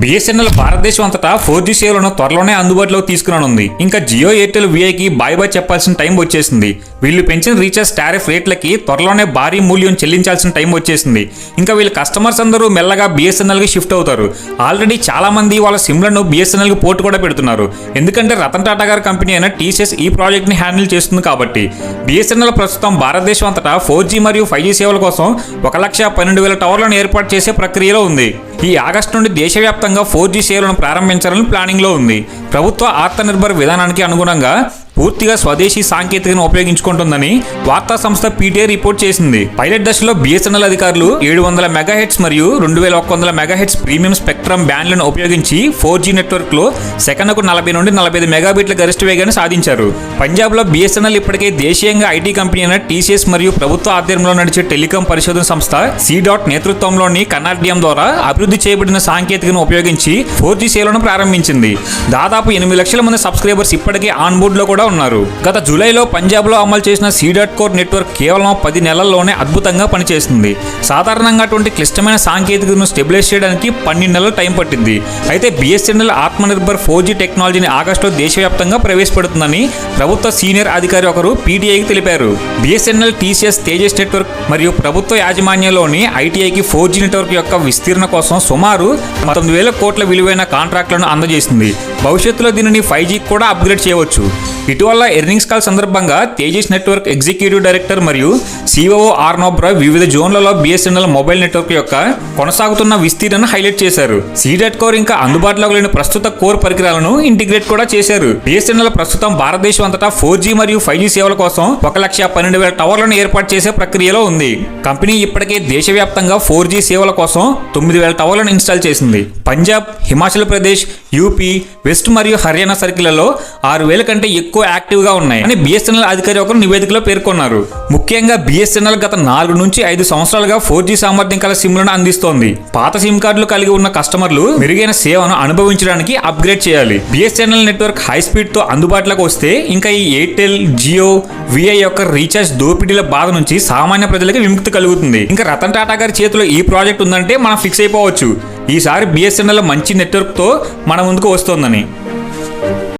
BSNL భారతదేశం అంతటా 4G సేవలను త్వరలోనే అందుబాటులోకి తీసుకురానుంది. ఇంకా జియో, ఎయిర్టెల్, విఐకి బాయ్ చెప్పాల్సిన టైం వచ్చేసింది. వీళ్ళు పెంచిన రీఛార్జ్ టారిఫ్ రేట్లకి త్వరలోనే భారీ మూల్యం చెల్లించాల్సిన టైం వచ్చేసింది. ఇంకా వీళ్ళ కస్టమర్స్ అందరూ మెల్లగా బిఎస్ఎన్ఎల్కి షిఫ్ట్ అవుతారు. ఆల్రెడీ చాలా మంది వాళ్ళ సిమ్లను బిఎస్ఎన్ఎల్కి పోర్ట్ కూడా పెడుతున్నారు. ఎందుకంటే రతన్ టాటా గారి కంపెనీ అయిన టీసీఎస్ ఈ ప్రాజెక్ట్ని హ్యాండిల్ చేస్తుంది కాబట్టి. బిఎస్ఎన్ఎల్ ప్రస్తుతం భారతదేశం అంతటా 4G మరియు 5G సేవల కోసం 1,12,000 టవర్లను ఏర్పాటు చేసే ప్రక్రియలో ఉంది. ఈ ఆగస్టు నుండి దేశవ్యాప్తంగా 4G సేవలను ప్రారంభించాలని ప్లానింగ్లో ఉంది. ప్రభుత్వ ఆత్మనిర్భర్ విధానానికి అనుగుణంగా పూర్తిగా స్వదేశీ సాంకేతికను ఉపయోగించుకుంటుందని వార్తా సంస్థ పీటీఐ రిపోర్ట్ చేసింది. పైలట్ దశలో బిఎస్ఎన్ఎల్ అధికారులు 700 మెగాహెట్స్ మరియు 2100 మెగాహెట్స్ ప్రీమియం స్పెక్ట్రమ్ బ్యాండ్లను ఉపయోగించి 4G నెట్వర్క్ లో సెకనుకు 40 నుండి 45 మెగాబిట్ల గరిష్ట వేగాన్ని సాధించారు. పంజాబ్ లో బిఎస్ఎన్ఎల్ ఇప్పటికే దేశీయంగా ఐటీ కంపెనీ అయిన టీసీఎస్ మరియు ప్రభుత్వ ఆధ్వర్యంలో నడిచే టెలికాం పరిశోధన సంస్థ C.DOT నేతృత్వంలోని కన్నార్డియం ద్వారా అభివృద్ధి చేయబడిన సాంకేతికను ఉపయోగించి 4G సేవలను ప్రారంభించింది. దాదాపు 8 లక్షల మంది సబ్స్క్రైబర్స్ ఇప్పటికే ఆన్ బోర్డ్ లో కూడా ఉన్నారు. గత జూలైలో పంజాబ్ లో అమలు చేసిన C.DOT కోర్ నెట్వర్క్ కేవలం 10 నెలల్లోనే అద్భుతంగా పనిచేస్తుంది. సాధారణంగా అటువంటి క్లిష్టమైన సాంకేతికతను స్టెబిలైజ్ చేయడానికి 12 నెలల టైం పట్టింది. అయితే బిఎస్ఎన్ఎల్ ఆత్మనిర్భర్ 4G టెక్నాలజీని ఆగస్టులో దేశవ్యాప్తంగా ప్రవేశపెడుతుందని ప్రభుత్వ సీనియర్ అధికారి ఒకరు పీటీఐకి తెలిపారు. బిఎస్ఎన్ఎల్, టీసీఎస్, తేజస్ నెట్వర్క్ మరియు ప్రభుత్వ యాజమాన్యంలోని ఐటీఐకి 4G నెట్వర్క్ యొక్క విస్తీర్ణ కోసం సుమారు 19,000 కోట్ల విలువైన కాంట్రాక్టులను అందజేసింది. భవిష్యత్తులో దీనిని 5G కూడా అప్గ్రేడ్ చేయవచ్చు. ఇటీవల ఎర్నింగ్స్ కాల్ సందర్భంగా తేజస్ నెట్వర్క్ ఎగ్జిక్యూటివ్ డైరెక్టర్ మరియు సిఓఓ ఆర్నోబ్ రాయ్ వివిధ జోన్లలో బిఎస్ఎన్ఎల్ మొబైల్ నెట్వర్క్ యొక్క కొనసాగుతున్న విస్తీర్ణను హైలైట్ చేశారు. C.DOT కోర్ ఇంకా అందుబాటులోకి లేని ప్రస్తుత కోర్ పరికరాలను ఇంటిగ్రేట్ కూడా చేశారు. బిఎస్ఎన్ఎల్ ప్రస్తుతం భారతదేశం అంతటా 4G మరియు 5G సేవల కోసం 1,12,000 టవర్లను ఏర్పాటు చేసే ప్రక్రియలో ఉంది. కంపెనీ ఇప్పటికే దేశవ్యాప్తంగా 4G సేవల కోసం 9,000 టవర్లను ఇన్స్టాల్ చేసింది. పంజాబ్, హిమాచల్ ప్రదేశ్, యూపీ, వెస్ట్ మరియు హర్యానా సర్కిళ్లలో 6,000 కంటే ఎక్కువ యాక్టివ్ గా ఉన్నాయి అని బిఎస్ఎన్ఎల్ అధికారి ఒకరు నివేదికలో పేర్కొన్నారు. ముఖ్యంగా బిఎస్ఎన్ఎల్ గత 4 నుంచి 5 సంవత్సరాలుగా 4G సామర్థ్యం కల సిమ్లను అందిస్తోంది. పాత సిమ్ కార్డులు కలిగి ఉన్న కస్టమర్లు మెరుగైన సేవను అనుభవించడానికి అప్గ్రేడ్ చేయాలి. బిఎస్ఎన్ఎల్ నెట్వర్క్ హై స్పీడ్ తో అందుబాటులోకి వస్తే ఇంకా ఈ ఎయిర్టెల్, జియో, విఐ యొక్క రీఛార్జ్ దోపిడీల బాధ నుంచి సామాన్య ప్రజలకు విముక్తి కలుగుతుంది. ఇంకా రతన్ టాటా గారి చేతిలో ఈ ప్రాజెక్ట్ ఉందంటే మనం ఫిక్స్ అయిపోవచ్చు. ఈసారి బిఎస్ఎన్ఎల్ మంచి నెట్వర్క్ తో మన ముందుకు వస్తోందని.